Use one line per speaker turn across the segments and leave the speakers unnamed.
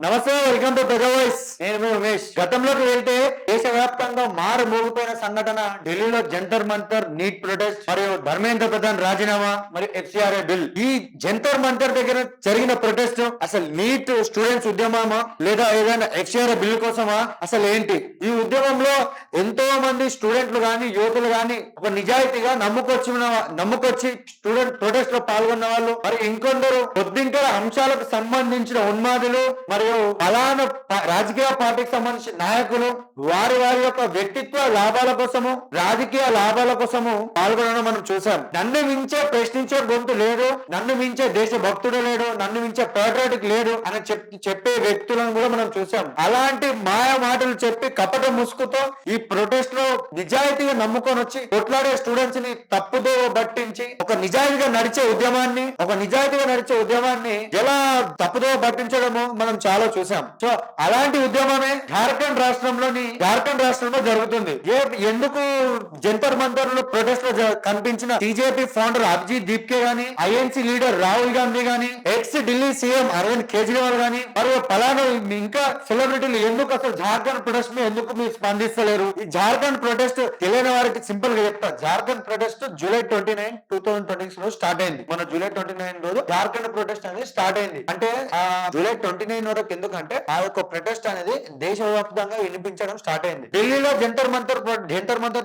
నమస్తే, welcome to పెద్ద voice. నేను మీ ఉమేష్. గతంలోకి వెళ్తే దేశవ్యాప్తంగా మారు మోగిపోయిన సంఘటన ఢిల్లీలో జంతర్ మంతర్ నీట్ ప్రొటెస్ట్ మరియు ధర్మేంద్ర ప్రధాన్ రాజీనామా మరియు ఎఫ్సిఆర్ఏ బిల్. ఈ జంతర్ మంతర్ దగ్గర జరిగిన ప్రొటెస్ట్ అసలు నీట్ స్టూడెంట్స్ ఉద్యమమా లేదా ఏదైనా ఎఫ్సిఆర్ఏ బిల్ కోసమా, అసలు ఏంటి? ఈ ఉద్యమంలో ఎంతో మంది స్టూడెంట్లు గాని యువతులు గాని ఒక నిజాయితీగా నమ్ముకొచ్చి స్టూడెంట్ ప్రొటెస్ట్ లో పాల్గొన్న వాళ్ళు, మరి ఇంకొందరు కొద్దింకల అంశాలకు సంబంధించిన ఉన్మాదులు మరియు అలాన రాజకీయ పార్టీకి సంబంధించిన నాయకులు వారి యొక్క వ్యక్తిత్వ లాభాల కోసము, రాజకీయ లాభాల కోసము పాల్గొనడం మనం చూసాం. నన్ను మించే ప్రశ్నించే గొంతు లేదు, నన్ను మించే దేశ భక్తుడు లేడు, నన్ను మించే పేట్రియాటిక్ లేడు అని చెప్పే వ్యక్తులను కూడా మనం చూసాం. అలాంటి మాయ మాటలు చెప్పి కపట ముసుగుతో ఈ ప్రొటెస్ట్ లో నిజాయితీగా నమ్ముకొని వచ్చి కొట్లాడే స్టూడెంట్స్ ని తప్పుదో పట్టించి ఒక నిజాయితీగా నడిచే ఉద్యమాన్ని ఎలా తప్పుదో పట్టించడమో మనం చాలా చూసాం. సో అలాంటి ఉద్యమమే జార్ఖండ్ రాష్ట్రంలో జరుగుతుంది. ఎందుకు జంతర్ మంతర్ లో ప్రొటెస్ట్ లో కనిపించిన బీజేపీ ఫౌండర్ అభిజిత్ దీప్కే గాని, ఐఎన్సీ లీడర్ రాహుల్ గాంధీ గాని, ఎక్స్ ఢిల్లీ సీఎం అరవింద్ కేజ్రీవాల్ గాని, మరియు పలానా ఇంకా సెలబ్రిటీలు ఎందుకు అసలు జార్ఖండ్ ప్రొటెస్ట్ మీద ఎందుకు మీరు స్పందిస్తలేరు? ఈ జార్ఖండ్ ప్రొటెస్ట్ తెలియని వారికి సింపుల్ గా చెప్తా. జార్ఖండ్ ప్రొటెస్ట్ జూలై 29, 2026 లో స్టార్ట్ అయింది. మన జూలై 29 రోజు జార్ఖండ్ ప్రొటెస్ట్ అనేది స్టార్ట్ అయింది. అంటే ఆ జూలై 29 వరకు ఎందుకంటే ఆ యొక్క ప్రొటెస్ట్ అనేది దేశవ్యాప్తంగా వినిపించడం స్టార్ట్ అయింది. ఢిల్లీలో జంతర్ మంతర్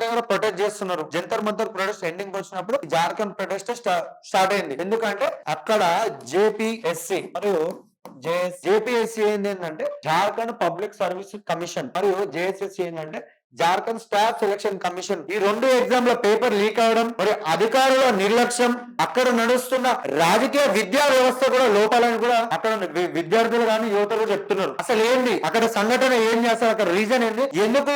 దగ్గర ప్రొటెస్ట్ చేస్తున్నారు. జంతర్ మంతర్ ప్రొటెస్ట్ ఎండింగ్ వచ్చినప్పుడు జార్ఖండ్ ప్రొటెస్ట్ స్టార్ట్ అయింది. ఎందుకంటే అక్కడ జేపీఎస్సీ మరియు జేపీఎస్సీ ఏంటంటే జార్ఖండ్ పబ్లిక్ సర్వీస్ కమిషన్ మరియు జేఎస్ఎస్సీ ఏంటంటే జార్ఖండ్ స్టాఫ్ సెలక్షన్ కమిషన్. ఈ రెండు ఎగ్జామ్ లో పేపర్ లీక్ అవడం మరియు అధికారుల నిర్లక్ష్యం, అక్కడ నడుస్తున్న రాజకీయ విద్యా వ్యవస్థ కూడా లోపాలని కూడా అక్కడ విద్యార్థులు కానీ యువతలు చెప్తున్నారు. అసలు ఏంటి అక్కడ సంఘటన, ఏం చేస్తారు, అక్కడ రీజన్ ఏంటి, ఎందుకు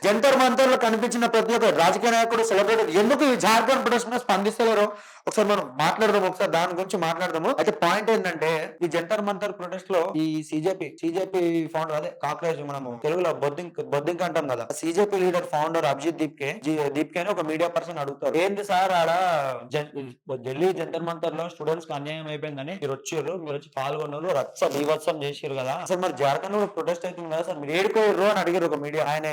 జంతర్ మంతర్ లో కనిపించిన ప్రతి ఒక్క రాజకీయ నాయకుడు, సెలబ్రిటీ ఎందుకు ఈ జార్ఖండ్ ప్రొటెస్ట్ మీద స్పందిస్తలేరు ఒకసారి మనం మాట్లాడదాం. ఒకసారి దాని గురించి మాట్లాడదాము. అయితే పాయింట్ ఏంటంటే ఈ జంతర్ మంతర్ ప్రొటెస్ట్ లో ఈ సిజేపీ ఫౌండర్, అదే కాక్రోచ్ మనము తెలుగులో బొద్దింక అంటాం కదా, సిజేపీ లీడర్ ఫౌండర్ అభిజిత్ దీప్కే అని ఒక మీడియా పర్సన్ అడుగుతారు, ఏంటి సార్ ఆడ ఢిల్లీ జంతర్ మంతర్ లో స్టూడెంట్స్ కి అన్యాయం అయిపోయిందని మీరు వచ్చి పాల్గొన్నారు, రచ్చ బీభత్సం చేసారు కదా, అసలు మరి జార్ఖండ్ లో ప్రొటెస్ట్ అవుతుంది కదా సార్, మీరు ఏడుకోరు అని అడిగారు ఒక మీడియా. ఆయన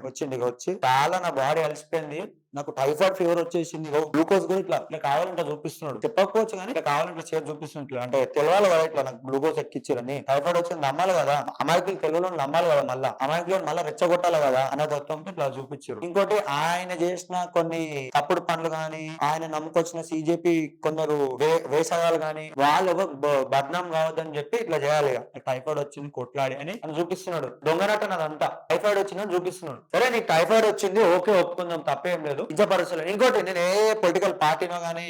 వచ్చి చాలా నా బాడీ అలసిపోయింది, నాకు టైఫాయిడ్ ఫీవర్ వచ్చేసింది, గ్లూకోజ్ కూడా ఇట్లా కావాలంటే చూపిస్తున్నాడు, చెప్పకపోవచ్చు కానీ ఇట్లా కావాలంటే చేసి చూపిస్తున్నట్లు, అంటే తెలవాలి కదా ఇట్లా నాకు గ్లూకోజ్ ఎక్కిచ్చారని, టైఫాయిడ్ వచ్చింది నమ్మాలి కదా, అమాయకులు తెలుగులో నమ్మాలి కదా, అమాయకులను మళ్ళీ రెచ్చగొట్టాలి కదా అనే తత్వంతో ఇట్లా చూపించారు. ఇంకోటి ఆయన చేసిన కొన్ని తప్పుడు పనులు గాని, ఆయన నమ్ముకొచ్చిన సిజేపీ కొందరు వేసగాలు గాని, వాళ్ళు బద్నాం కావద్దని చెప్పి ఇట్లా చేయాలి, టైఫాయిడ్ వచ్చింది కొట్లాడి అని చూపిస్తున్నాడు. దొంగనట్టు అదంతా టైఫాయిడ్ వచ్చిందని చూపిస్తున్నాడు. సరే నీకు టైఫాయిడ్ వచ్చింది, ఓకే ఒప్పుకుందాం, తప్పేం లేదు, కించపరచలేదు. ఇంకోటి నేను ఏ పొలిటికల్ పార్టీనో కానీ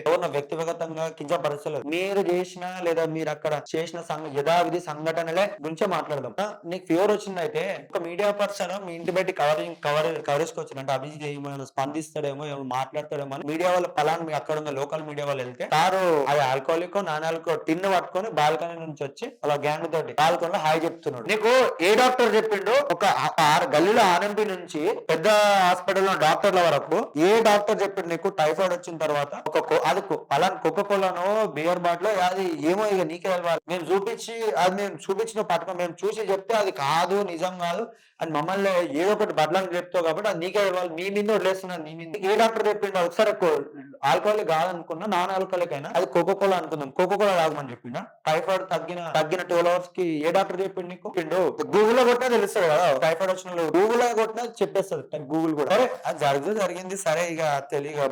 ఎవరినో వ్యక్తిగతంగా కించపరచలేదు. మీరు చేసిన లేదా మీరు అక్కడ చేసిన యథావిధి సంఘటనలే గురించే మాట్లాడదాం. నీకు ఫీవర్ వచ్చిందైతే ఒక మీడియా పర్సన్ మీ ఇంటి బయట కవరేజ్ వచ్చింది అంటే అభిజిత్ ఏమైనా స్పందిస్తాడేమో, ఏమో మాట్లాడతాడేమో అని మీడియా వాళ్ళు పలానా మీ అక్కడ ఉన్న లోకల్ మీడియా వాళ్ళు వెళ్తే కారు అది ఆల్కహాలిక్ నాన్ ఆల్కహాలిక్ టిన్ను పట్టుకొని బాల్కనీ నుంచి వచ్చి అలా గ్యాంగ్ తోటి బాల్కనీలో హాయ్ చెప్తున్నాడు. నీకు ఏ డాక్టర్ చెప్పిండు? ఒక గల్లీలో ఆర్ఎంపీ నుంచి పెద్ద హాస్పిటల్ డాక్టర్ల వరకు ఏ డాక్టర్ చెప్పిండు నీకు టైఫాయిడ్ వచ్చిన తర్వాత అది అలాంటి కోకోకోలానో బియర్ బాటిల్ అది ఏమో ఇక నీకే వెళ్ళాలి, మేము చూపించిన పట్టుకొని మేము చూసి చెప్తే అది కాదు, నిజం కాదు అని మమ్మల్ని ఏదో ఒకటి బదలాన్ని చెప్తావు కాబట్టి అది నీకే వెళ్ళాలి, మీ మీద వదిలేస్తున్నాను, నీ మీద. ఏ డాక్టర్ చెప్పిండు? ఒకసారి ఆల్కహాలిక్ కాదనుకున్నా, నాన్ ఆల్కహాలిక్ అయినా అది కోకోకోలా అనుకుందాం, కోకోకోలా తాగమని చెప్పిండా? టైఫాయిడ్ తగ్గిన 12 hours కి ఏ డాక్టర్ చెప్పిండు నీకు? గూగుల్ లో కొట్టినా తెలుస్తుంది కదా, టైఫాయిడ్ వచ్చిన గూగుల్ లో కొట్టినా చెప్పేస్తుంది గూగుల్ కూడా. సరే అది జరిగింది, సరే ఇక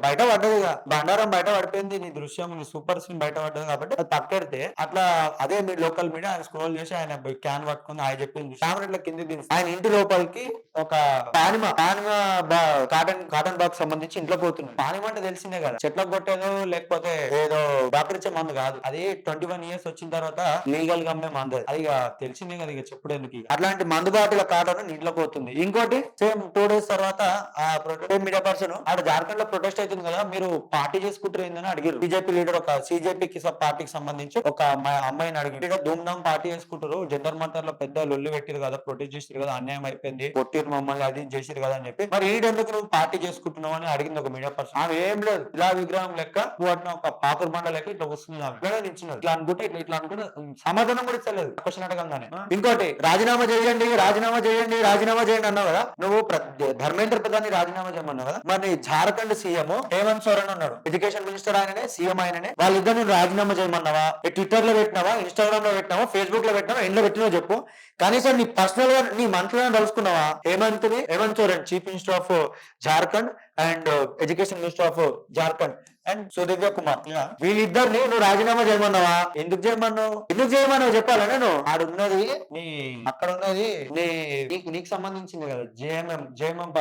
బయట పడ్డది, ఇక బండారం బయట పడిపోయింది, నీ దృశ్యం నీ సూపర్ స్క్రీన్ బయట పడ్డది కాబట్టి అది పక్కెడితే అట్లా అదే మీ లోకల్ మీడియా ఆయన స్క్రోల్ చేసి ఆయన క్యాన్ పట్టుకుని ఆయన చెప్పింది కెమెరా ఇట్లా కింద ఆయన ఇంటి లోపలికి ఒక పానిమ కాటన్ బాక్స్ సంబంధించి ఇంట్లో పోతున్నాడు. పానిమ అంటే తెలిసిందే కదా, చెట్లకు కొట్టేదో లేకపోతే ఏదో డాక్టర్ మందు కాదు, అది 21 years వచ్చిన తర్వాత లీగల్ గా అమ్మే మందు, అది ఇక తెలిసిందే కదా, ఇక చెప్పడానికి అట్లాంటి మందు బాటిల కాటన్ ఇంట్లో పోతుంది. ఇంకోటి సేమ్ 2 days తర్వాత ఆ మీడియా పర్సన్ ఆడ జార్ఖండ్ లో ప్రొటెస్ట్ అవుతుంది కదా, మీరు పార్టీ చేసుకుంటారు ఏందని అడిగారు. బీజేపీ లీడర్ ఒక సిజేపీకి పార్టీకి సంబంధించి ఒక అమ్మాయిని అడిగి, ధూమ్ ధామ్ పార్టీ చేసుకుంటారు, జంతర్ మంతర్ లో పెద్ద లొల్లి పెట్టారు కదా, ప్రొటెస్ట్ చేసారు కదా, అన్యాయం అయిపోయింది, కొట్టిరు మమ్మల్ని, అది చేసారు కదా అని చెప్పి, మరి ఈడెందుకు నువ్వు పార్టీ చేసుకుంటున్నావు అని అడిగింది ఒక మీడియా పర్సన్. ఆమె ఏం లేదు, ఇలా విగ్రహం లెక్క వాటిని ఒక పాకురు బండ లెక్క ఇట్లా వస్తుంది, ఇట్లా నిల్చున్నది, ఇట్లా అనుకుంటే ఇట్లా అనుకుంటే సమాధానం కూడా ఇస్తలేదు క్వశ్చన్ అడగంగానే. ఇంకోటి, రాజీనామా చేయండి రాజీనామా చేయండి రాజీనామా చేయండి అన్నావు కదా, నువ్వు ధర్మేంద్ర ప్రధాన్ రాజీనామా చేయమన్నావు కదా, మరి జార్ఖండ్ సీఎం హేమంత్ సోరెన్ ఉన్నాడు, ఎడ్యుకేషన్ మినిస్టర్ ఆయననే, సీఎం ఆయననే, వాళ్ళిద్దరు రాజీనామా చేయమన్నావా, ట్విట్టర్ లో పెట్టినావా, ఇన్స్టాగ్రామ్ లో పెట్టినావా, ఫేస్బుక్ లో పెట్టినావా, ఎండ్లో పెట్టినావో చెప్పు. కనీసం నీ పర్సనల్ గా నీ మంత్రులను కలుసుకున్నావా, Hemant Soren chief minister of Jharkhand and education minister of Jharkhand and Sudivya Kumar, వీళ్ళిద్దరిని నువ్వు రాజీనామా చేయమన్నావా, ఎందుకు చేయమన్నావు చెప్పాలా. నేను ఆడున్నది నీ, అక్కడ ఉన్నది నీకు సంబంధించింది కదా, జేఎంఎం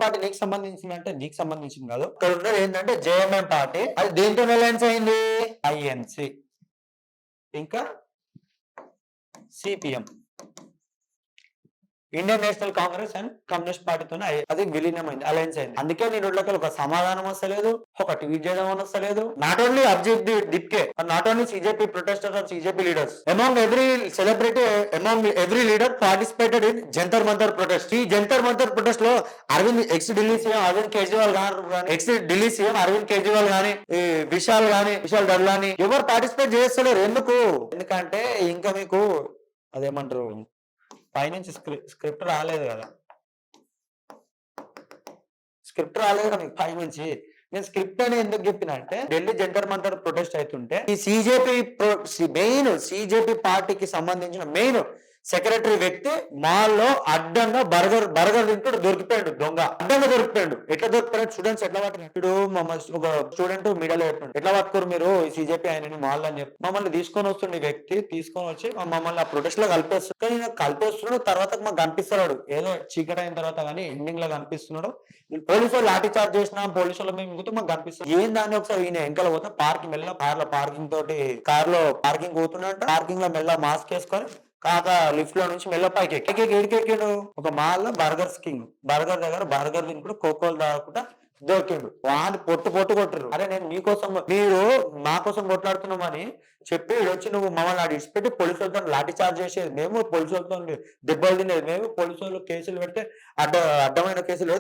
పార్టీ నీకు సంబంధించింది అంటే నీకు సంబంధించింది కాదు, ఇక్కడ ఉన్నది ఏంటంటే జేఎంఎం పార్టీ, అది దేంతో అలయన్స్ అయింది, ఐఎన్సి ఇంకా CPM, Indian national Congress and communist పార్టీతో అది విలీనమైంది, అలయన్స్ అయింది. అందుకే నేను ఒక సమాధానం వస్తలేదు, ఒక ట్వీట్ చేయడం వస్తలేదు. Not only Abhijit Dipke, not only CJP protesters or CJP leaders, among every celebrity, among every leader participated in Jantar Mantar protest. ఈ జంతర్ మంతర్ ప్రొటెస్ట్ లో ఎక్స్ ఢిల్లీ సీఎం అరవింద్ కేజ్రీవాల్ గానీ, విశాల్ దర్లాని ఎవరు పార్టిసిపేట్ చేస్తలేరు. ఎందుకంటే ఇంకా మీకు అదేమంటారు, పైనుంచి స్క్రిప్ట్ రాలేదు కదా మీకు పైనుంచి. నేను స్క్రిప్ట్ అని ఎందుకు చెప్పిన అంటే, ఢిల్లీ జంతర్ మంతర్ ప్రొటెస్ట్ అవుతుంటే ఈ సిజేపీ పార్టీకి సంబంధించిన మెయిన్ సెక్రటరీ వ్యక్తి మాల్లో అడ్డంగా బర్గర్ తింటూ దొరికిపోయాడు, దొంగ అడ్డంగా దొరికిపోయాడు. ఎట్లా దొరికిపోయాడు, స్టూడెంట్స్ ఎట్లా పట్టినట్టు, ఒక స్టూడెంట్ మీడియాలో చెప్పాడు, ఎట్లా పట్టుకోరు మీరు ఈ సిజేపీ ఆయనని మాల్ అని చెప్పి, మమ్మల్ని తీసుకొని వస్తుండే వ్యక్తి తీసుకొని వచ్చి మమ్మల్ని ఆ ప్రొటెస్ట్ లో కలిపేస్తాడు. కానీ కలిపేస్తున్నాడు, తర్వాత మాకు కనిపిస్తున్నాడు ఏదో చీకటి అయిన తర్వాత కానీ ఎండింగ్ లో కనిపిస్తున్నాడు. పోలీసులు లాఠీ చార్జ్ చేసినా, పోలీసులు మేము ఇంకొక మాకు కనిపిస్తుంది. ఏం దాన్ని ఒకసారి ఈయన వెంకల పోతే పార్కింగ్ మెల్ల కార్ లో పార్కింగ్ పోతున్నాడు, పార్కింగ్ లో మెల్ల మాస్క్ వేసుకొని కాక లిఫ్ట్ లో నుంచి మెల్ల పైకి ఎక్కాడు. ఒక మాల్లో బర్గర్ దగ్గర బర్గర్ తినుకుంటూ కోకోలు తాగకుండా దొరికిండు. వాడిని పొట్టు కొట్టరు. అరే నేను మీరు మా కోసం కొట్లాడుతున్నామని చెప్పి వచ్చి నువ్వు మమ్మల్ని ఇచ్చిపెట్టి పోలీసులతో లాఠీ చార్జ్ చేసేది మేము, పోలీసులతో దెబ్బలు తినేది మేము, పోలీసులు కేసులు పెడితే అడ్డమైన కేసులు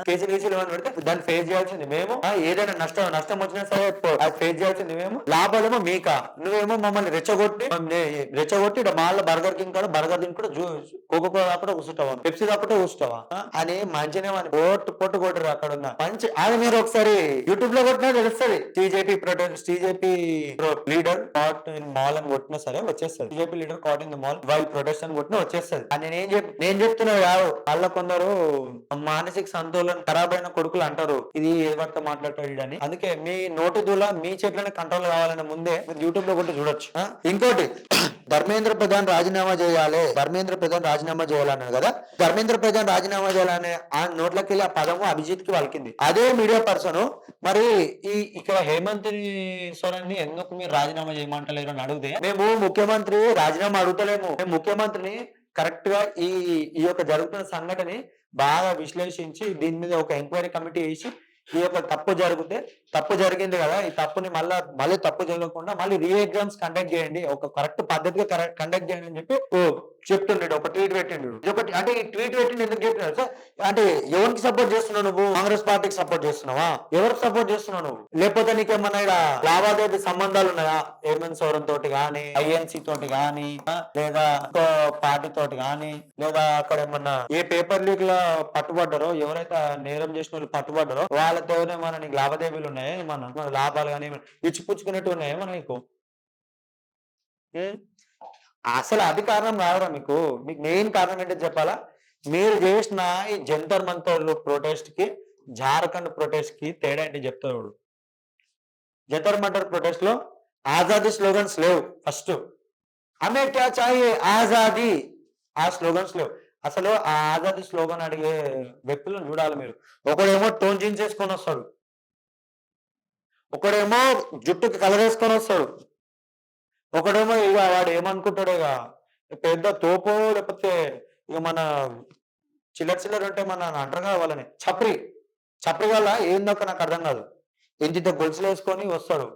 కేసులు ఏమైనా పెడితే దాన్ని ఫేస్ చేయాల్సింది మేము, ఏదైనా నష్టం వచ్చినా సరే అది ఫేస్ చేయాల్సింది మేము, లాభాలేమో మీకా, నువ్వేమో మమ్మల్ని రెచ్చగొట్టి మాల్లో బర్గర్ కింగ్ కూడా బర్గర్ తిని కూడా కోకోకోలా కాకుండా కూర్చుంటావా, పెప్సీ కాకుండా కూర్చుంటావా అని మంచినే పొట్టు కొట్టరు అక్కడ ఉన్న మంచి. అది మీరు ఒకసారి యూట్యూబ్ లో కొట్టినా తెలుస్తుంది, CJP leader caught in mall అని కొట్టినా సరే వచ్చేస్తుంది, CJP leader caught in the mall while protest అని కొట్టినా వచ్చేస్తుంది. అని నేను చెప్తున్నా కాదు, వాళ్ళ కొందరు మానసిక సంతులన ఖరాబ్ అయిన కొడుకులు అంటారు ఇది ఏ వార్త మాట్లాడతాడు అని. అందుకే మీ నోటి దూల మీ చేతులనే కంట్రోల్ కావాలనే ముందే మీరు యూట్యూబ్ లో కొట్టి చూడొచ్చు. ఇంకోటి, ధర్మేంద్ర ప్రధాన్ రాజీనామా చేయాలన్నారు కదా, ధర్మేంద్ర ప్రధాన్ రాజీనామా చేయాలనే ఆ నోట్లోకి వెళ్ళి ఆ పదము అభిజిత్ కి వలికింది. అదే మీడియా పర్సన్ మరి ఇక్కడ హేమంత్ సోరెన్ ని ఎందుకు మీరు రాజీనామా చేయమంటలేరు అని అడిగితే, మేము ముఖ్యమంత్రి రాజీనామా అడుగుతలేము, మేము ముఖ్యమంత్రిని కరెక్ట్ గా ఈ యొక్క జరుగుతున్న సంఘటనని బాగా విశ్లేషించి దీని మీద ఒక ఎంక్వైరీ కమిటీ వేసి ఈ యొక్క తప్పు జరిగింది కదా, ఈ తప్పుని మళ్ళీ తప్పు జరగకుండా మళ్ళీ రీ ఎగ్జామ్స్ కండక్ట్ చేయండి, ఒక కరెక్ట్ పద్ధతిగా కండక్ట్ చేయండి అని చెప్పి చెప్తుండడు. ఒక ట్వీట్ పెట్టిండు. అంటే ఈ ట్వీట్ పెట్టిండు ఎందుకు చెప్పినారు సార్ అంటే, ఎవరికి సపోర్ట్ చేస్తున్నావు నువ్వు, కాంగ్రెస్ పార్టీకి సపోర్ట్ చేస్తున్నావా, ఎవరికి సపోర్ట్ చేస్తున్నావు నువ్వు, లేకపోతే నీకేమన్నా ఇక్కడ లావాదేవీ సంబంధాలు ఉన్నాయా, హేమంత్ సోరెన్ తోటి గానీ, ఐఎన్సి తోటి గానీ, లేదా పార్టీ తోటి గానీ, లేదా అక్కడ ఏమన్నా ఏ పేపర్ లీక్ లో పట్టుబడ్డారో, ఎవరైతే నేరం చేసిన వాళ్ళు పట్టుబడ్డారో వాళ్ళతోనే మన నీకు లావాదేవీలు ఉన్నాయా, మన లాభాలు కానీ ఇచ్చిపుచ్చుకున్నట్టు ఉన్నాయా మన నీకు. అసలు అది కారణం రావడం మీకు మెయిన్ కారణం ఏంటో చెప్పాలా, మీరు చేసిన ఈ జంతర్ మంతర్ ప్రొటెస్ట్ కి జార్ఖండ్ ప్రొటెస్ట్ కి తేడా ఏంటి చెప్తాడు. జంతర్ మంతర్ ప్రొటెస్ట్ లో ఆజాదీ స్లోగన్స్ లేవు. ఫస్ట్ హమే క్యా చాహియే ఆజాదీ, ఆ స్లోగన్స్ లేవు. అసలు ఆ ఆజాదీ స్లోగన్ అడిగే వ్యక్తులను చూడాలి మీరు. ఒకడేమో టోన్ జీన్స్ వేసుకొని వస్తాడు, ఒకడేమో జుట్టుకి కలర్ వేసుకొని వస్తాడు, ఒకడేమో ఇక వాడు ఏమనుకుంటాడు, ఇక పెద్ద తోపో లేకపోతే ఇక మన చిల్లర ఉంటే మన అంటారు కదా వాళ్ళని చప్రి చప్పరి వల్ల ఏందో నాకు అర్థం కాదు. ఇంత గొలుసులు వేసుకొని వస్తాడు.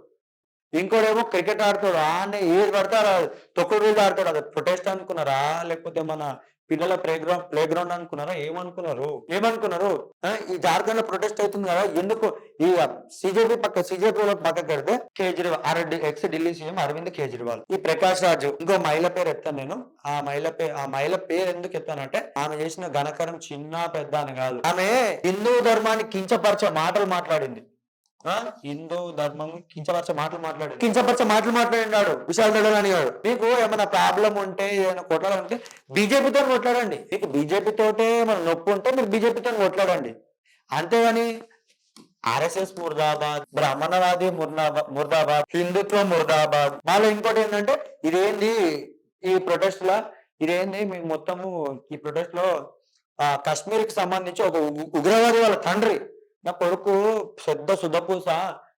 ఇంకోడేమో క్రికెట్ ఆడతాడు. ఆడనే ఏది పడితే తొక్కుడు బిళ్ళ ఆడతాడు. అది ప్రొటెస్ట్ అనుకున్నారా? లేకపోతే మన పిల్లల ప్లే గ్రౌండ్ అనుకున్నారా? ఏమనుకున్నారు? ఈ జార్ఖండ్ లో ప్రొటెస్ట్ అవుతుంది కదా, ఎందుకు ఈ సిజేపీ పక్కకి పెడితే కేజ్రీవాల్, ఎక్స్ ఢిల్లీ సీఎం అరవింద్ కేజ్రీవాల్, ఈ ప్రకాష్ రాజు, ఇంకో మహిళ పేరు ఎత్తాను నేను. ఆ మహిళ పేరు ఎందుకు ఎత్తానంటే ఆమె చేసిన ఘనకరం చిన్న పెద్ద అని కాదు. ఆమె హిందూ ధర్మాన్ని కించపరిచే మాటలు మాట్లాడింది. హిందూ ధర్మం కించపరిచే మాటలు మాట్లాడినాడు విశాల్ దళాని గారు. మీకు ఏమైనా ప్రాబ్లం ఉంటే, ఏమైనా కొట్లాడాలంటే బీజేపీతో కొట్లాడండి. మీకు బీజేపీతోటే మన నొప్పి ఉంటే మీరు బీజేపీతో కొట్లాడండి. అంతేగాని ఆర్ఎస్ఎస్ ముర్దాబాద్, బ్రాహ్మణవాది ముర్దాబాద్, హిందుత్వం ముర్దాబాద్. మళ్ళీ ఇంకోటి ఏంటంటే ఇదేంది ఈ ప్రొటెస్ట్ లా, ఇదేంది మీకు మొత్తము ఈ ప్రొటెస్ట్ లో కాశ్మీర్ కి సంబంధించి ఒక ఉగ్రవాది వాళ్ళ తండ్రి, నా కొడుకు పెద్ద సుధపూస,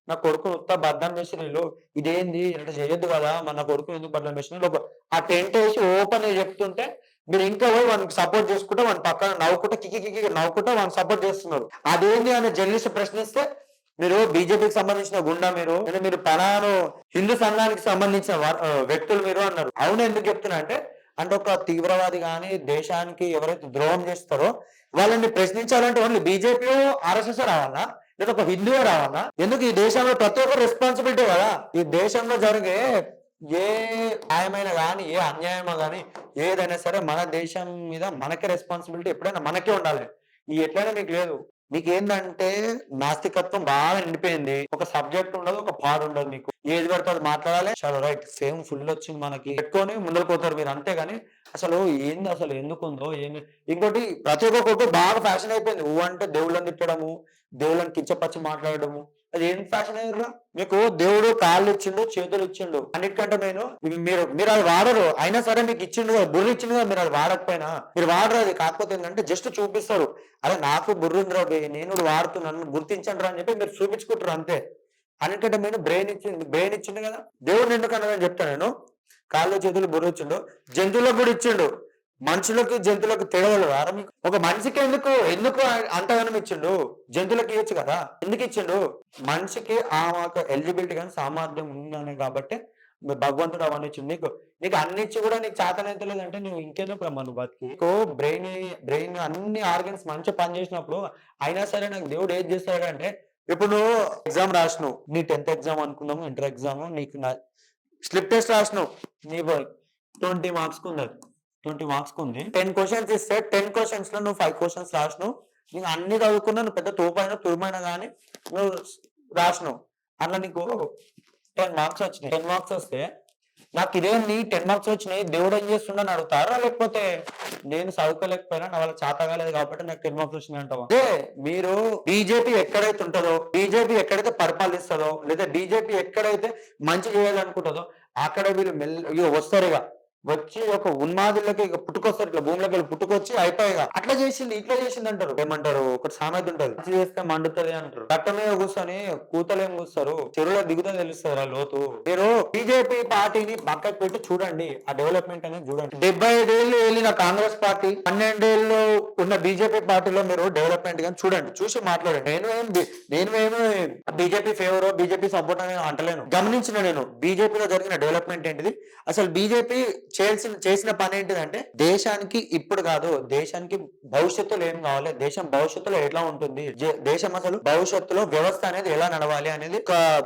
నా కొడుకు ఉత్త బద్దం వేసినీళ్ళు, ఇదేంది ఇట్లా చేయొద్దు కదా, మన కొడుకు ఎందుకు బద్దం వేసిన ఆ టెంట్ వేసి ఓపెన్ చెప్తుంటే మీరు ఇంకా పోయి వానికి సపోర్ట్ చేసుకుంటే వాని పక్కన నవ్వుకుంటే కికి నవ్వుకుంటే వానికి సపోర్ట్ చేస్తున్నారు. అదేంది అనే జర్నలిస్ట్ ప్రశ్నిస్తే మీరు బీజేపీకి సంబంధించిన గుండా, మీరు పలాను హిందూ సంఘానికి సంబంధించిన వ్యక్తులు మీరు అన్నారు. అవును, ఎందుకు చెప్తున్నా అంటే ఒక తీవ్రవాది కానీ దేశానికి ఎవరైతే ద్రోహం చేస్తారో వాళ్ళని ప్రశ్నించాలంటే ఓన్లీ బీజేపీ ఆర్ఎస్ఎస్ రావాలా, లేదా ఒక హిందువే రావాలా? ఎందుకు ఈ దేశంలో ప్రతి ఒక్కరు రెస్పాన్సిబిలిటీ కదా. ఈ దేశంలో జరిగే ఏ న్యాయమైన కానీ ఏ అన్యాయమో కానీ ఏదైనా సరే మన దేశం మీద మనకే రెస్పాన్సిబిలిటీ ఎప్పుడైనా మనకే ఉండాలి. ఈ ఎట్లయినా మీకు లేదు. మీకు ఏంటంటే నాస్తికత్వం బాగా నిండిపోయింది. ఒక సబ్జెక్ట్ ఉండదు, ఒక పాడు ఉండదు. మీకు ఏది పడితే అది మాట్లాడాలి, చాలా రైట్ సేమ్ ఫుల్ వచ్చింది మనకి పెట్టుకొని ముందుకు పోతారు మీరు. అంతేగాని అసలు ఏంది, అసలు ఎందుకుందో ఏంది. ఇంకోటి ప్రతి ఒక్కరికి బాగా ఫ్యాషన్ అయిపోయింది. అంటే దేవుళ్ళని తిట్టడము, దేవుళ్ళని కించపచ్చి మాట్లాడడము, అది ఏం ఫ్యాషన్ అయ్యారు? మీకు దేవుడు కాళ్ళు ఇచ్చిండు, చేతులు ఇచ్చిండు, అన్నిటికంటే మీరు అది వాడరు. అయినా సరే మీకు ఇచ్చిండు కదా, బుర్ర ఇచ్చిండు కదా, మీరు అది వాడకపోయినా మీరు వాడరు. అది కాకపోతే ఏంటంటే జస్ట్ చూపిస్తారు, అదే నాకు బుర్ర ఉంది రా, నేను వాడుతున్నాను గుర్తించండి అని చెప్పి మీరు చూపించుకుంటారు అంతే. అన్నిటికంటే నేను బ్రెయిన్ ఇచ్చిండు కదా. దేవుడు ఎందుకన్నా చెప్తాను నేను, కాళ్ళు చేతులు బుర్ర ఇచ్చిండు, జంతువులకు కూడా ఇచ్చిండు. మనుషులకు జంతువులకు తెగలదు. మీకు ఒక మనిషికి ఎందుకు అంతగానం ఇచ్చిండు? జంతువులకు ఇవ్వచ్చు కదా, ఎందుకు ఇచ్చిండు? మనిషికి ఆ ఎలిజిబిలిటీ కానీ సామర్థ్యం ఉందనే కాబట్టి భగవంతుడు అవన్నీ ఇచ్చిండు. నీకు అన్ని ఇచ్చి కూడా నీకు చేతనైతే లేదంటే నువ్వు ఇంకెందుకు రమ్మా నువ్వు బతికి. బ్రెయిన్ అన్ని ఆర్గన్స్ మంచిగా పనిచేసినప్పుడు అయినా సరే నాకు దేవుడు ఏది చేస్తాడంటే, ఇప్పుడు నువ్వు ఎగ్జామ్ రాసినావు, నీ 10th ఎగ్జామ్ అనుకుందాము, ఇంటర్ ఎగ్జామ్, నీకు స్లిప్ టెస్ట్ రాసినావు, నీ 20 మార్క్స్ ఉన్నది. 20 మార్క్స్ ఉంది. 10 క్వశ్చన్స్ ఇస్తే 10 క్వశ్చన్స్ లో నువ్వు 5 క్వశ్చన్స్ రాసినావు. నీకు అన్ని చదువుకున్నా, నువ్వు పెద్ద తురుమైనా కానీ నువ్వు రాసినావు. అట్లా నీకు 10 మార్క్స్ వచ్చినాయి. 10 మార్క్స్ వస్తే నాకు ఇదేంటి 10 మార్క్స్ వచ్చినాయి, దేవుడు ఏం చేస్తుండని అడుగుతారా? లేకపోతే నేను చదువుకోలేకపోయినా నా వాళ్ళ చేత కాలేదు కాబట్టి నాకు 10 మార్క్స్ వచ్చినాయి అంటావా? అదే మీరు బీజేపీ ఎక్కడైతే ఉంటుందో, బీజేపీ ఎక్కడైతే పరిపాలిస్తుందో, లేదా బీజేపీ ఎక్కడైతే మంచి చేయాలనుకుంటుందో అక్కడ వీళ్ళు వస్తారు. ఇక వచ్చి ఒక ఉన్మాదులకి పుట్టుకొస్తారు, ఇట్లా భూమిలోకి వెళ్ళి పుట్టుకొచ్చి అయిపోయిగా అట్లా చేసింది ఇట్లా చేసింది అంటారు. ఏమంటారు, ఒకటి సామెత ఉంటది, మంచి చేస్తే మండుతుంది అంటారు. గట్ట మీద కూర్చొని కూతలేం కూస్తారు, చెరువులో దిగుతా తెలుస్తుంది ఆ లోతు. మీరు బీజేపీ పార్టీని పక్కకు పెట్టి చూడండి, ఆ డెవలప్మెంట్ అనేది చూడండి. 75 ఏళ్ళు వెళ్ళిన కాంగ్రెస్ పార్టీ, 12 ఏళ్ళు ఉన్న బీజేపీ పార్టీలో మీరు డెవలప్మెంట్ కానీ చూడండి, చూసి మాట్లాడండి. నేను బీజేపీ ఫేవర్, బీజేపీ సపోర్ట్ అని అంటలేను. గమనించిన నేను బీజేపీలో జరిగిన డెవలప్మెంట్ ఏంటిది, అసలు బీజేపీ చేసిన పని ఏంటిదంటే దేశానికి ఇప్పుడు కాదు, దేశానికి భవిష్యత్తులో ఏం కావాలి, దేశం భవిష్యత్తులో ఎట్లా ఉంటుంది, దేశం అసలు భవిష్యత్తులో వ్యవస్థ అనేది ఎలా నడవాలి అనేది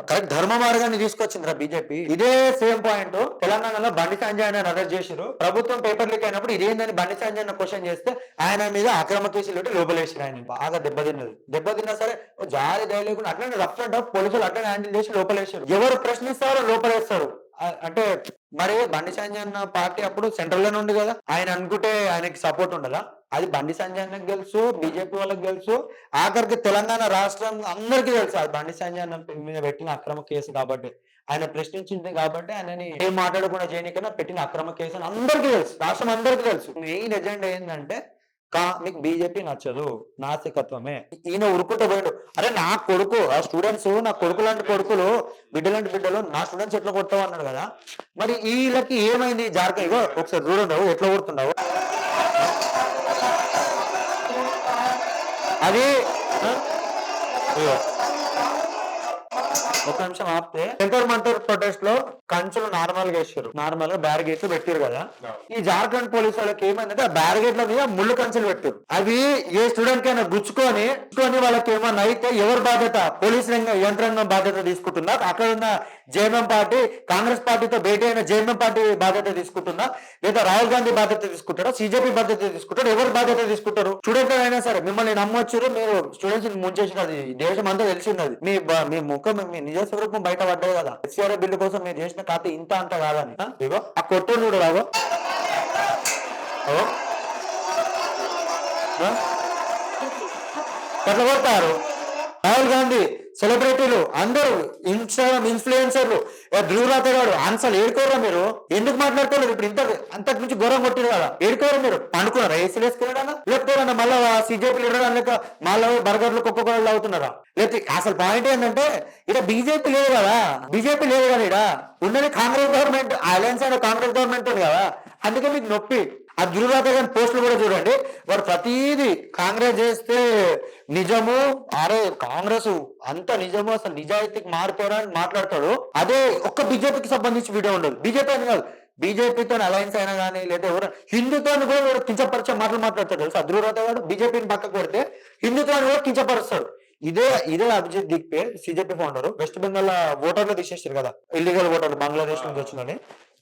కరెక్ట్ ధర్మ మార్గాన్ని తీసుకొచ్చింది రా బీజేపీ. ఇదే సేమ్ పాయింట్ తెలంగాణలో బండి సంజయ్ ఆయన అరెస్ట్ చేశారు. ప్రభుత్వం పేపర్ లీక్ అయినప్పుడు ఇదేందని బండి సంజయ్ క్వశ్చన్ చేస్తే ఆయన మీద అక్రమ కేసులు పెట్టి లోపలేసారు. ఆయన బాగా దెబ్బతిన్నా సరే జారీ దయ లేకుండా అట్లనే రఫ్ అండ్ టఫ్ పోలీసులు అట్లనే హ్యాండిల్ చేసి లోపలేసారు. ఎవరు ప్రశ్నిస్తారో లోపలేస్తారు. అంటే మరి బండి సంజయ్ అన్న పార్టీ అప్పుడు సెంట్రల్ లోనే ఉంది కదా, ఆయన అనుకుంటే ఆయనకి సపోర్ట్ ఉండదా? అది బండి సంజయ్ అన్నకు తెలుసు, బీజేపీ వాళ్ళకి తెలుసు, ఆఖరికి తెలంగాణ రాష్ట్రం అందరికీ తెలుసు. అది బండి సంజయ్ అన్న మీద పెట్టిన అక్రమ కేసు కాబట్టి, ఆయన ప్రశ్నించింది కాబట్టి ఆయనని ఏం మాట్లాడకుండా చేయనికన్నా పెట్టిన అక్రమ కేసు అని అందరికీ తెలుసు, రాష్ట్రం అందరికీ తెలుసు. మెయిన్ ఎజెండా ఏంటంటే మీకు బీజేపీ నచ్చదు, నాస్తికత్వమే. ఈయన ఉరుకుంటూ పోయాడు, అరే నా కొడుకు ఆ స్టూడెంట్స్, నా కొడుకు లాంటి కొడుకులు, బిడ్డలాంటి బిడ్డలు, నా స్టూడెంట్స్ ఎట్లా కొడతావు అన్నాడు కదా. మరి వీళ్ళకి ఏమైంది జార్ఖండ్? ఒకసారి చూడండి ఎట్లా కొడుతున్నావు. అది ఇగో ఒక నిమిషం ఆపితే జంతర్ మంతర్ ప్రొటెస్ట్ లో కంచులు నార్మల్ గా వేసారు, నార్మల్ గా బ్యారిగేట్లు పెట్టారు కదా. ఈ జార్ఖండ్ పోలీసు వాళ్ళకి ఏమైందంటే ఆ బ్యారిగేట్ల మీద ముళ్ళు కంచెలు పెట్టారు. అవి ఏ స్టూడెంట్ కైనా గుచ్చుకొని వాళ్ళకి ఏమన్నా అయితే ఎవరు బాధ్యత? పోలీసు యంత్రాంగం బాధ్యత తీసుకుంటుందా? అక్కడ ఉన్న జేఎంఎం పార్టీ, కాంగ్రెస్ పార్టీతో భేటీ అయిన జేఎంఎం పార్టీ బాధ్యత తీసుకుంటుందా? లేదా రాహుల్ గాంధీ బాధ్యత తీసుకుంటారా? సిజేపీ బాధ్యత తీసుకుంటారు? ఎవరు బాధ్యత తీసుకుంటారు? స్టూడెంట్ అయినా సరే మిమ్మల్ని నమ్మొచ్చారు, మీరు స్టూడెంట్స్ ముంచేసినది దేశం అంతా తెలిసినది. మీ ముఖం, మీ నిజ స్వరూపం బయట పడ్డది కదా. ఎస్ఆర్ఏ బిల్లు కోసం మీరు చేసిన ఖాతా ఇంత అంత కాదని. ఇగో ఆ కొట్టు చూడు రాగో, ఎట్లా కొడతారు? రాహుల్ గాంధీ, సెలబ్రిటీలు అందరూ, ఇన్స్టాగ్రామ్ ఇన్ఫ్లుయెన్సర్లు, ధ్రువరాత గారు అన్సలు ఏడుకోరా మీరు? ఎందుకు మాట్లాడుకోలేదు? ఇప్పుడు అంతకు మించి ఘోరం కొట్టిరు కదా, ఏడుకోరా మీరు? పండుకున్నారా? ఏసీలు వేసుకున్నాడా? లేకపోతే మళ్ళీ సిజేపీ లీడర్ లేక మళ్ళీ బర్గర్లు కుక్కలు అవుతున్నారా? లేకపోతే అసలు పాయింట్ ఏంటంటే ఇక్కడ బీజేపీ లేదు కదా, బీజేపీ లేదు కదా, ఇక్కడ ఉన్నది కాంగ్రెస్ గవర్నమెంట్, అలయన్స్ అయిన కాంగ్రెస్ గవర్నమెంట్ ఉంది కదా. అందుకే మీకు నొప్పి. ఆ ధృవరాత గారి పోస్టులు కూడా చూడండి, వాడు ప్రతిదీ కాంగ్రెస్ చేస్తే నిజము, అరే కాంగ్రెస్ అంత నిజము, అసలు నిజాయితీకి మారుతారా అని మాట్లాడతాడు. అదే ఒక్క బీజేపీకి సంబంధించి వీడియో ఉండదు. బీజేపీ అని కాదు, బీజేపీతో అలయన్స్ అయినా కానీ లేదా ఎవరు హిందుత్వాన్ని కూడా కించపరిచే మాటలు మాట్లాడతాడు తెలుసు. ధృవరాత గారు బీజేపీని పక్కకు పెడితే హిందుత్వాన్ని కూడా కించపరుస్తాడు. ఇదే అభిజిత్ దిక్పే, సిజేపీ ఫౌండర్, వెస్ట్ బెంగాల్ ఓటర్లు తీసేసారు కదా, ఇల్లీగల్ ఓటర్లు బంగ్లాదేశ్ నుంచి వచ్చినని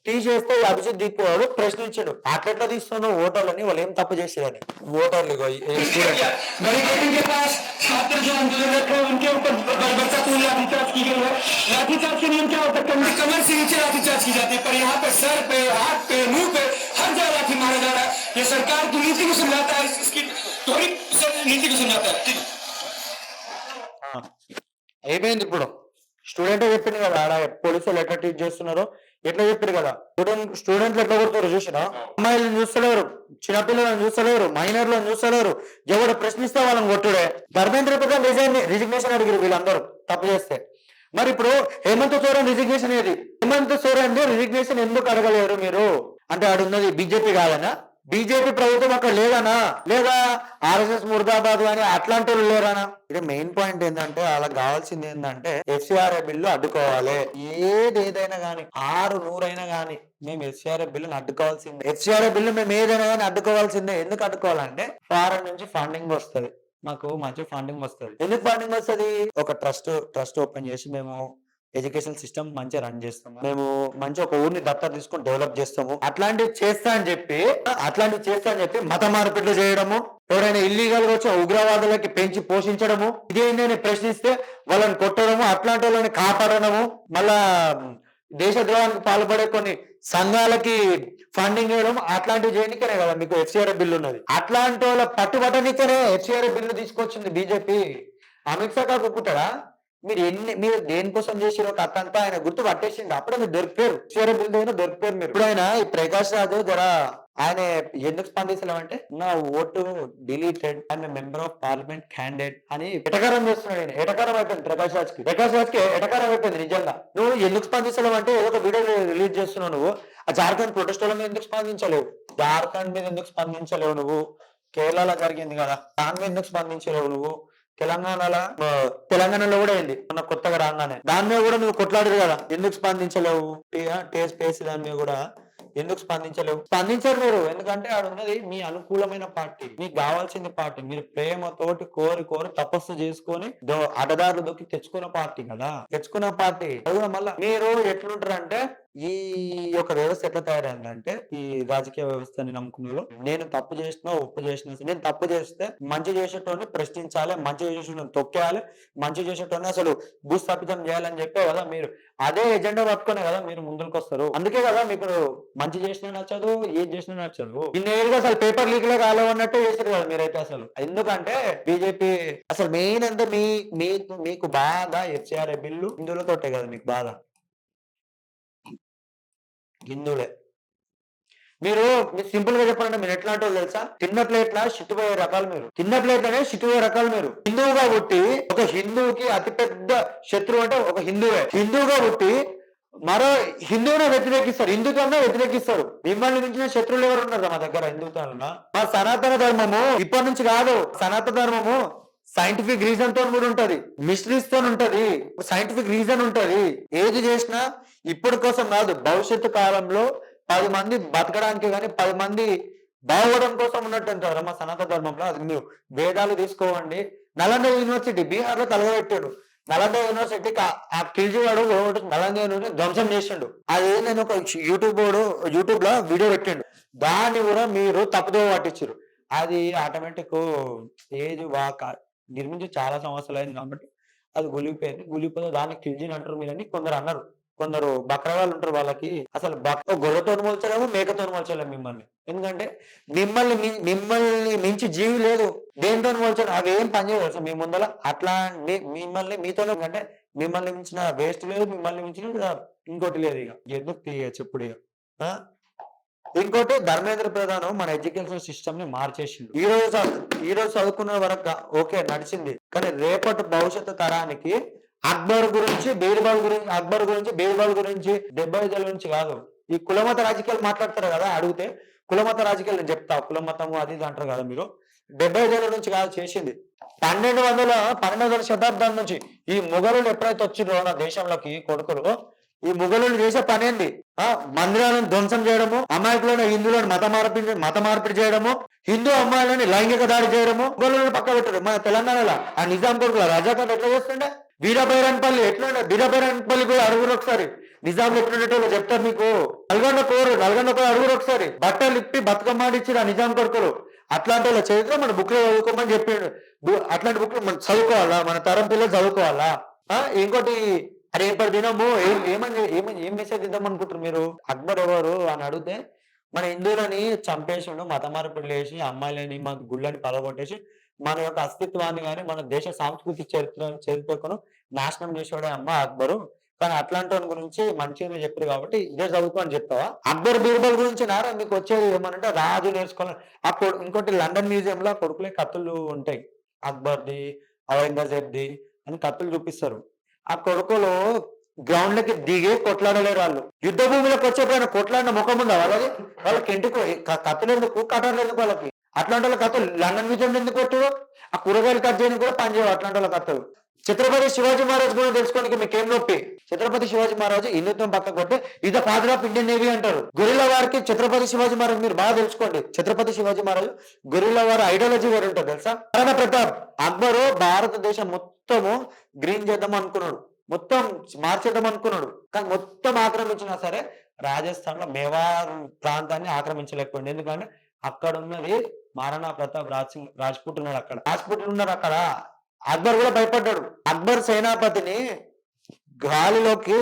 తీసేస్తే అభిజిత్ దిక్కు వాడు ప్రశ్నించాడు, అట్లెట్లా తీస్తున్నావు ఓటర్లని, వాళ్ళు ఏం తప్పు చేసేదని. ఓటర్లు అయిపోయింది. ఇప్పుడు స్టూడెంట్ చెప్పింది కదా ఆడ పోలీసులు ఎట్లా ట్రీట్ చేస్తున్నారో, ఎట్లా చెప్పారు కదా. స్టూడెంట్లు ఎట్లా కొడతారు చూసినా? అమ్మాయిలను చూస్తలేరు, చిన్నపిల్లలను చూస్తలేరు, మైనర్లను చూస్తలేరు. ఎవడు ప్రశ్నిస్తే వాళ్ళని కొట్టుడే. ధర్మేంద్ర ప్రధాన్ రిజిగ్నేషన్ అడిగారు వీళ్ళందరూ తప్పు చేస్తే. మరి ఇప్పుడు హేమంత్ సోరెన్ రిజిగ్నేషన్ ఏది? హేమంత్ సోరెన్ రిజిగ్నేషన్ ఎందుకు అడగలేరు మీరు? అంటే ఆడున్నది బీజేపీ కాదనా? బీజేపీ ప్రభుత్వం అక్కడ లేదనా? లేదా ఆర్ఎస్ఎస్ ముర్దాబాద్ కానీ అట్లాంటి వాళ్ళు లేరనా? ఇది మెయిన్ పాయింట్ ఏంటంటే వాళ్ళకి కావాల్సింది ఏంటంటే ఎఫ్సిఆర్ఏ బిల్లు అడ్డుకోవాలి. ఏదైనా కానీ 600 అయినా కానీ మేము ఎఫ్సిఆర్ఏ బిల్లుని అడ్డుకోవాల్సిందే. ఎఫ్సిఆర్ఏ బిల్లు మేము ఏదైనా కానీ అడ్డుకోవాల్సిందే. ఎందుకు అడ్డుకోవాలంటే ఫారెన్ నుంచి ఫండింగ్ వస్తుంది, మాకు మంచి ఫండింగ్ వస్తుంది. ఎందుకు ఫండింగ్ వస్తుంది? ఒక ట్రస్ట్ ఓపెన్ చేసి మేము ఎడ్యుకేషన్ సిస్టమ్ మంచిగా రన్ చేస్తాము, మేము మంచి ఒక ఊరిని దత్తత తీసుకొని డెవలప్ చేస్తాము, అట్లాంటివి చేస్తా అని చెప్పి మత మార్పిట్లు చేయడము, ఎవరైనా ఇల్లీగల్ గా వచ్చి ఉగ్రవాదులకి పెంచి పోషించడము, ఇదేంటని ప్రశ్నిస్తే వాళ్ళని కొట్టడము, అట్లాంటి వాళ్ళని కాపాడడము, మళ్ళా దేశద్రోహానికి పాల్పడే కొన్ని సంఘాలకి ఫండింగ్ వేయడం, అట్లాంటివి చేయడానికనే కదా మీకు ఎఫ్సిఆర్ఏ బిల్లు ఉన్నది. అట్లాంటి వాళ్ళ పట్టుబట్టనికనే ఎఫ్సిఆర్ఏ బిల్లు తీసుకొచ్చింది బీజేపీ. అమిత్ షా గారు ఒప్పుకుంటారా? మీరు దేనికోసం చేసిన ఒక అత్తంతా ఆయన గుర్తు పట్టేసింది. అప్పుడే మీరు దొరికిపోయారు, ఎఫ్సిఆర్ఏ బిల్లు అయినా దొరికిపోయారు మీరు. ఇప్పుడు ఈ ప్రకాష్ రాజు ఆయన ఎందుకు స్పందించలేమంటే నా vote deleted, I'm member of parliament candidate అని ఎటకారం చేస్తున్నాడు. ఆయన ఎటకారం అయిపోయింది ప్రకాష్ రాజ్కి ఎటకారం అయిపోయింది నిజంగా. నువ్వు ఎందుకు స్పందించలేవు ఏదో ఒక వీడియో రిలీజ్ చేస్తున్నావు. నువ్వు ఆ జార్ఖండ్ ప్రొటెస్ట్ మీద ఎందుకు స్పందించలేవు? జార్ఖండ్ మీద ఎందుకు స్పందించలేవు నువ్వు? కేరళలో జరిగింది కదా, దాని మీద ఎందుకు స్పందించలేవు నువ్వు? తెలంగాణలో కూడా అయింది మొన్న కొత్తగా రాగానే, దాని మీద కూడా నువ్వు కొట్లాడరు కదా, ఎందుకు స్పందించలేవు? దాని మీద కూడా ఎందుకు స్పందించరు మీరు? ఎందుకంటే ఆడ ఉన్నది మీ అనుకూలమైన పార్టీ, మీకు కావాల్సింది పార్టీ, మీరు ప్రేమతోటి కోరి తపస్సు చేసుకొని అడ్డదారులు దొక్కి తెచ్చుకున్న పార్టీ కదా, తెచ్చుకున్న పార్టీ. మళ్ళీ మీరు ఎట్లుంటారు అంటే, ఈ యొక్క వ్యవస్థ ఎట్లా తయారైందంటే, ఈ రాజకీయ వ్యవస్థని నమ్ముకున్నారు. నేను తప్పు చేసినా ఒప్పు చేసినా, నేను తప్పు చేస్తే మంచి చేసేటోని ప్రశ్నించాలి, మంచి చేసేటోని తొక్కేయాలి, మంచి చేసేటోని అసలు భూస్థాపితం చేయాలని చెప్పే కదా మీరు అదే ఎజెండా పట్టుకునే కదా మీరు ముందుకు వస్తారు. అందుకే కదా మీకు మంచి చేసినా నచ్చదు, ఏది చేసినా నచ్చదు. ఇన్నేళ్ళుగా అసలు పేపర్ లీక్ లో కాలేవన్నట్టు చేశారు కదా మీరైతే. అసలు ఎందుకంటే బీజేపీ అసలు మెయిన్ అంటే మీకు బాధ ఎఫ్సిఆర్ఏ బిల్లు హిందువులతోటే కదా మీకు బాధ, హిందువులే. మీరు సింపుల్ గా చెప్పాలంటే మీరు ఎట్లాంటి వాళ్ళు తెలుసా? తిన్న ప్లేట్ల షిట్టుపోయే రకాలు మీరు, తిన్న ప్లేట్లనే షిట్టుపోయే రకాలు మీరు. హిందువుగా పుట్టి ఒక హిందువుకి అతిపెద్ద శత్రువు అంటే ఒక హిందువుగా పుట్టి మరో హిందువునే వ్యతిరేకిస్తారు, హిందుత్వంలో వ్యతిరేకిస్తారు. మిమ్మల్ని మించిన శత్రువులు ఎవరు ఉన్నారు మా దగ్గర హిందుత్వంలో? మా సనాతన ధర్మము ఇప్పటి నుంచి కాదు, సనాతన ధర్మము సైంటిఫిక్ రీజన్ తో కూడా ఉంటది, మిస్టరీస్ తో ఉంటది, సైంటిఫిక్ రీజన్ ఉంటది. ఏది చేసినా ఇప్పుడు కోసం కాదు, భవిష్యత్తు కాలంలో 10 మంది బతకడానికి కానీ 10 మంది బాగోవడం కోసం ఉన్నట్టు అంటారు మా సనాతన ధర్మంలో. అది మీరు వేదాలు తీసుకోవండి. నలంద యూనివర్సిటీ బీహార్ లో తలగబెట్టాడు. నలంద యూనివర్సిటీకి ఆ కేజీవాడు నలంద యూనివర్సిటీ ధ్వంసం చేసిండు. అది నేను ఒక యూట్యూబ్ లో వీడియో పెట్టిండు. దాన్ని కూడా మీరు తప్పుదో పట్టించారు. అది ఆటోమేటిక్ ఏజ్ నిర్మించి చాలా సంవత్సరాలు అయింది కాబట్టి అది గులిపోయింది. గులిపోతే దాన్ని కిల్జిన్ అంటారు మీరని కొందరు అన్నారు. కొందరు బక్రవాళ్ళు ఉంటారు, వాళ్ళకి అసలు గొర్రెతో పోల్చలేము, మేకతో పోల్చలేము మిమ్మల్ని. ఎందుకంటే మిమ్మల్ని మించి జీవి లేదు. దేనితో పోల్చడం అవి ఏం పనిచేయదు అసలు మీ ముందర. అట్లా మిమ్మల్ని మీతోనే అంటే మిమ్మల్ని మించిన వేస్ట్ లేదు, మిమ్మల్ని మించిన ఇంకోటి లేదు. ఇక ఎందుకు చెప్పుడు ఇక. ఇంకోటి ధర్మేంద్ర ప్రధాన్ మన ఎడ్యుకేషన్ సిస్టమ్ ని మార్చేసిండు. ఈ రోజు చదువుకున్న వరకు ఓకే నడిచింది, కానీ రేపటి భవిష్యత్తు తరానికి అక్బర్ గురించి బీర్బల్ గురించి 75 గురించి కాదు, ఈ కులమత రాజకీయాలు మాట్లాడతారు కదా. అడిగితే కులమత రాజకీయాలు నేను చెప్తా, కులమతము అది ఇది అంటారు కదా మీరు. 75 నుంచి కాదు చేసింది, 1200 శతాబ్దం నుంచి. ఈ మొఘలులు ఎప్పుడైతే వచ్చిండ్రో నా దేశంలోకి కొడుకులు, ఈ మొఘలులు చేసే పని ఏంది? మందిరాలను ధ్వంసం చేయడము, అమాయకులను హిందువులను మత మార్పిడి చేయడము, హిందూ అమ్మాయిలని లైంగిక దాడి చేయడము, మొఘలులను పక్క పెట్టారు. మన తెలంగాణలో ఆ నిజాం కొడుకుల రజాకాంత్ ఎట్లా చేస్తుండే, వీరభైరన్పల్లి ఎట్లుండే, వీరభైరన్పల్లి కూడా అడుగురు ఒకసారి, నిజాంలు ఎట్లుండేటో చెప్తారు మీకు. నల్గొండ కోరు అడుగురు ఒకసారి, బట్టలు ఇప్పి బతుకమ్మాడిచ్చిన నిజాం కొడుకులు. అట్లాంటి వాళ్ళ చరిత్ర మన బుక్ లో చదువుకోమని చెప్పిండు. అట్లాంటి బుక్ మనం చదువుకోవాలా, మన తరం పిల్లలు చదువుకోవాలా. ఇంకోటి రేపటి దినము ఏం మెసేజ్ ఇద్దాం అనుకుంటారు మీరు? అక్బర్ ఎవరు అని అడిగితే మన హిందువులని చంపేసిండు, మత మార్పిడి చేసి అమ్మాయిలని మన గుళ్ళని పలగొట్టేసి మన యొక్క అస్తిత్వాన్ని కానీ మన దేశ సాంస్కృతిక చరిత్రను నాశనం చేసేవాడే అమ్మ అక్బరు. కానీ అట్లాంటి వాని గురించి మంచిగా చెప్పారు కాబట్టి ఇదే చదువుకో అని చెప్తావా? అక్బర్ బీర్బల్ గురించి నారా మీకు వచ్చేది ఏమనంటే రాజు నేర్చుకోవాలి. అప్పుడు ఇంకోటి లండన్ మ్యూజియం లో కొడుకులే కత్తులు ఉంటాయి, అక్బర్ది ఔరంగజేబ్ది అని కత్తులు చూపిస్తారు. ఆ కొడుకులు గ్రౌండ్ లకి దిగే కొట్లాడలేరు. వాళ్ళు యుద్ధ భూమిలోకి వచ్చేపోయిన కొట్లాడిన ముఖం ఉందా వాళ్ళకి ఇంటికి కత్తులు ఎందుకు, కట్టర్లు ఎందుకు వాళ్ళకి? అట్లాంటి వాళ్ళ కత్తులు లండన్ మ్యూజియం ఎందుకు కొట్టు? ఆ కూరగాయలు కట్ చేయడానికి కూడా పనిచేయవు అట్లాంటి వాళ్ళ కత్తులు. ఛత్రపతి శివాజీ మహారాజ్ కూడా తెలుసుకోవడానికి మీకేం నొప్పి? ఛత్రపతి శివాజీ మహారాజు హిందుత్వం పక్క కొట్టి ఇది ఫాదర్ ఆఫ్ ఇండియన్ నేవీ అంటారు. గొరిల్లా వారికి ఛత్రపతి శివాజీ మహారాజ్ మీరు బాగా తెలుసుకోండి. ఛత్రపతి శివాజీ మహారాజు గొరిల్లా వారి ఐడియాలజీ వేరు ఉంటుంది తెలుసా? మహారాణా ప్రతాప్ అక్బరు భారతదేశం మొత్తము గ్రీన్ చేద్దాం అనుకున్నాడు, మొత్తం మార్చేద్దాం అనుకున్నాడు. కానీ మొత్తం ఆక్రమించినా సరే రాజస్థాన్ లో మేవార్ ప్రాంతాన్ని ఆక్రమించలేకపోయింది. ఎందుకంటే అక్కడ ఉన్నది మహారాణా ప్రతాప్ రాజ్పుట్ ఉన్నాడు. అక్కడ అక్బర్ కూడా భయపడ్డాడు. అక్బర్ సేనాపతిని గాలిలోకి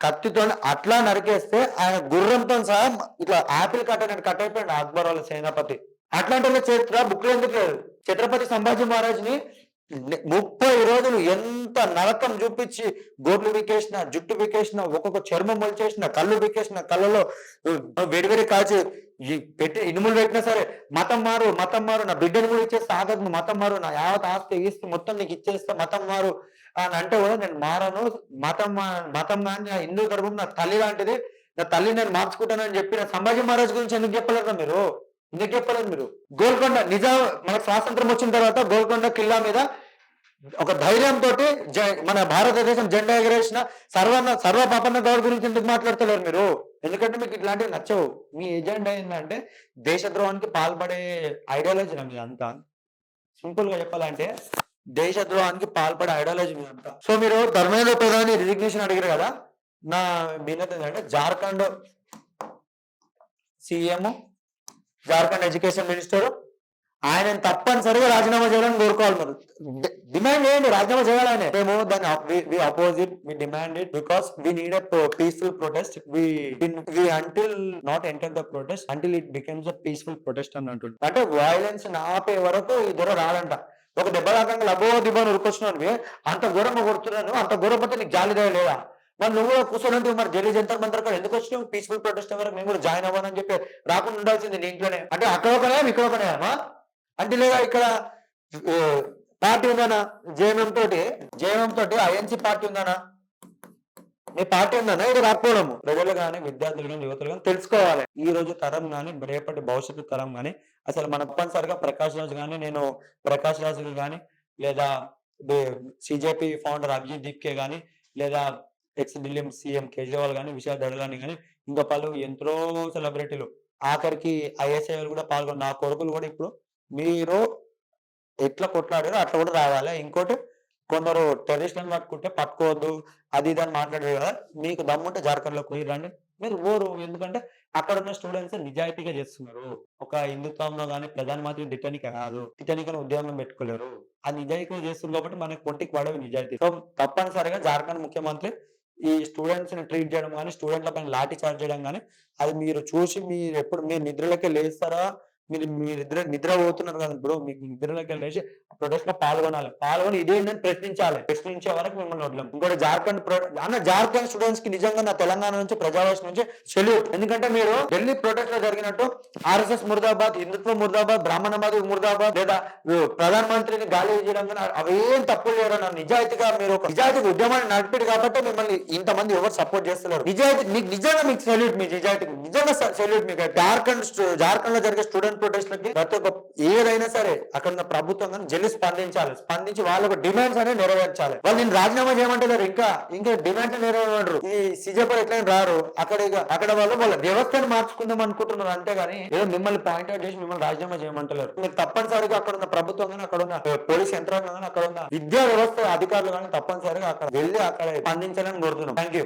కత్తితో అట్లా నరికేస్తే ఆయన గుర్రంతో సహా ఇట్లా ఆపిల్ కట్టయిపోయాడు అక్బర్ వాళ్ళ సేనాపతి. అట్లాంటి వాళ్ళ చరిత్ర బుక్ లో ఎందుకు లేదు? ఛత్రపతి సంభాజీ మహారాజ్ని 30 రోజులు ఎంత నరకం చూపించి గోర్లు వికేసిన, జుట్టు వికేసిన, ఒక్కొక్క చర్మం మొలిచేసిన, కళ్ళు వికేసిన, కళ్ళలో వెడివెడి కాల్చి పెట్టి ఇనుములు పెట్టినా సరే మతం మారు నా బిడ్డను కూడా ఇచ్చేస్తా, ఆగదు మతం మారు, నా యావత్ ఆస్తి ఇస్తే మొత్తం నీకు ఇచ్చేస్తా, మతం మారు అని అంటే కూడా నేను మారను, మతం కానీ నా హిందూ గర్భం నా తల్లి లాంటిది, నా తల్లి నేను మార్చుకుంటానని చెప్పిన సంభాజీ మహారాజ్ గురించి ఎందుకు చెప్పలేరు మీరు? గోల్కొండ మనకు స్వాతంత్రం వచ్చిన తర్వాత గోల్కొండ కిల్లా మీద ఒక ధైర్యంతో మన భారతదేశం జెండా ఎగరేసిన సర్వపాపన్న గౌడ్ గురించి ఎందుకు మాట్లాడతలేరు మీరు? ఎందుకంటే మీకు ఇట్లాంటివి నచ్చవు. మీ ఎజెండా ఏంటంటే దేశద్రోహానికి పాల్పడే ఐడియాలజీ మీద అంతా. సింపుల్ గా చెప్పాలంటే దేశద్రోహానికి పాల్పడే ఐడియాలజీ మీద అంతా. సో మీరు ధర్మేంద్ర ప్రధాని రిజిగ్నేషన్ అడిగారు కదా, నా మీనత ఏంటంటే Jharkhand CM, Jharkhand education minister ఆయన తప్పనిసరిగా రాజీనామా చేయాలని కోరుకోవాలి. మరి డిమాండ్ చేయండి, రాజీనామా చేయాలని. మేము దాన్ని opposite, we demand it because we need a peaceful protest. We until not enter the protest until it becomes a peaceful protest అని అంటుంది. అంటే వైలెన్స్ ఆపే వరకు ఈ దూరం రాదంట. ఒక దెబ్బ దాకా లబో దిబ్బని ఉరికొచ్చినవి అంత ఘోరంగా కొడుతున్నాను, అంత ఘోరం పోతే నీకు జాలిదయ లేదా? మరి నువ్వు కూడా కూర్చొని మరి ఢిల్లీ జంతర్ మంతర్ కూడా ఎందుకు వచ్చినావు? పీస్ఫుల్ ప్రొటెస్ట్ వరకు మేము కూడా జాయిన్ అవ్వాలని చెప్పి రాకుండా ఉండాల్సింది నీ ఇంట్లోనే. అంటే అక్కడ ఒకనే ఇక్కడ ఒకనే అమ్మా అంటే లేదా ఇక్కడ పార్టీ ఉందనా? జేఎంఎం తోటి ఐఎన్సీ పార్టీ ఉందనా? మీ పార్టీ ఉందనా? ఇది రాకపోవడము. ప్రజలు కానీ విద్యార్థులు కానీ యువతులు కానీ తెలుసుకోవాలి. ఈ రోజు తరం కానీ రేపటి భవిష్యత్తు తరం కానీ అసలు మన తప్పనిసరిగా ప్రకాష్ రాజు కానీ లేదా సిజేపి ఫౌండర్ అభిజిత్ దీప్కే గాని, లేదా ఎక్స్ ఢిల్లీ సీఎం కేజ్రీవాల్ గాని, విశాల్ దడలాని గాని, ఇంకా పలు ఎంతో సెలబ్రిటీలు ఆఖరికి ఐఎస్ఐలు కూడా పాల్గొన్న నా కొడుకులు కూడా ఇప్పుడు మీరు ఎట్లా కొట్లాడారో అట్లా కూడా రావాలి. ఇంకోటి కొందరు టెర్రరిస్టులను పట్టుకుంటే పట్టుకోవద్దు అది ఇది అని మాట్లాడారు కదా! మీకు దమ్ముంటే జార్ఖండ్‌లోకి పోయి రండి. మీరు పోరు. ఎందుకంటే అక్కడున్న స్టూడెంట్స్ నిజాయితీగా చేస్తున్నారు. ఒక హిందుత్వంలో గాని ప్రధాని మాత్రం తిట్టనీకి కాదు. తిట్టనీకని ఉద్యమం పెట్టుకోలేరు. ఆ నిజాయితీగా చేస్తున్నారు కాబట్టి మనకి పొట్టికి పడవు నిజాయితీ. సో, తప్పనిసరిగా జార్ఖండ్ ముఖ్యమంత్రి ఈ స్టూడెంట్స్‌ని ట్రీట్ చేయడం గాని, స్టూడెంట్‌ల పైన లాఠీ చార్జ్ చేయడం గాని, అది మీరు చూసి మీరు నిద్రలోకే లేస్తారా? మీరిద్దరు నిద్ర పోతున్నారు కదా! ఇప్పుడు మీకు నిద్రలోకి లేసి ప్రొటెస్ట్‌లో పాల్గొనాలి. పాల్గొని ఇదేంటని ప్రశ్నించాలి. ప్రశ్నించే వరకు మిమ్మల్ని వదలం. ఇంకోటి జార్ఖండ్ స్టూడెంట్స్‌కి నిజంగా నా తెలంగాణ నుంచి ప్రజావేశం నుంచి సెల్యూట్. ఎందుకంటే మీరు ఢిల్లీ ప్రొటెస్ట్‌లో జరిగినట్టు ఆర్ఎస్ఎస్ ముర్దాబాద్, హిందుత్వ ముర్దాబాద్, బ్రాహ్మణవాది ముర్దాబాద్ లేదా ప్రధాన మంత్రిని గాలి చేయడం గాని అవేం తప్పులు లేదన్న నిజాయితీగా మీరు ఒక నిజాయితీ ఉద్యమాన్ని నడిపారు కాబట్టి మిమ్మల్ని ఇంతమంది ఎవరు సపోర్ట్ చేస్తున్నారు. మీకు సెల్యూట్ మీ నిజాయితీకి నిజంగా సెల్యూట్ మీకు. జార్ఖండ్ లో జరిగే స్టూడెంట్ ప్రొటెస్ట్లకి ప్రతి ఒక్క ఏదైనా సరే అక్కడ ఉన్న ప్రభుత్వం కానీ జల్లి స్పందించి వాళ్ళ డిమాండ్స్ అనేది నెరవేర్చాలి. వాళ్ళు నేను రాజీనామా చేయమంటున్నారు. ఇంకా డిమాండ్ నెరవేరు. ఈ సిజేపీ ఎట్లయినా రారు. అక్కడ వాళ్ళ వ్యవస్థను మార్చుకుందాం అనుకుంటున్నారు అంతేగాని ఏదో మిమ్మల్ని పాయింట్ అవుట్ చేసి మిమ్మల్ని రాజీనామా చేయమంటలేరు. మీరు తప్పనిసరిగా అక్కడ ఉన్న ప్రభుత్వం కానీ అక్కడ ఉన్న పోలీస్ యంత్రాంగం కానీ అక్కడ ఉన్న విద్యా వ్యవస్థ అధికారులు కానీ తప్పనిసరిగా అక్కడ వెళ్ళి అక్కడ స్పందించాలని కోరుతున్నాం. Thank you.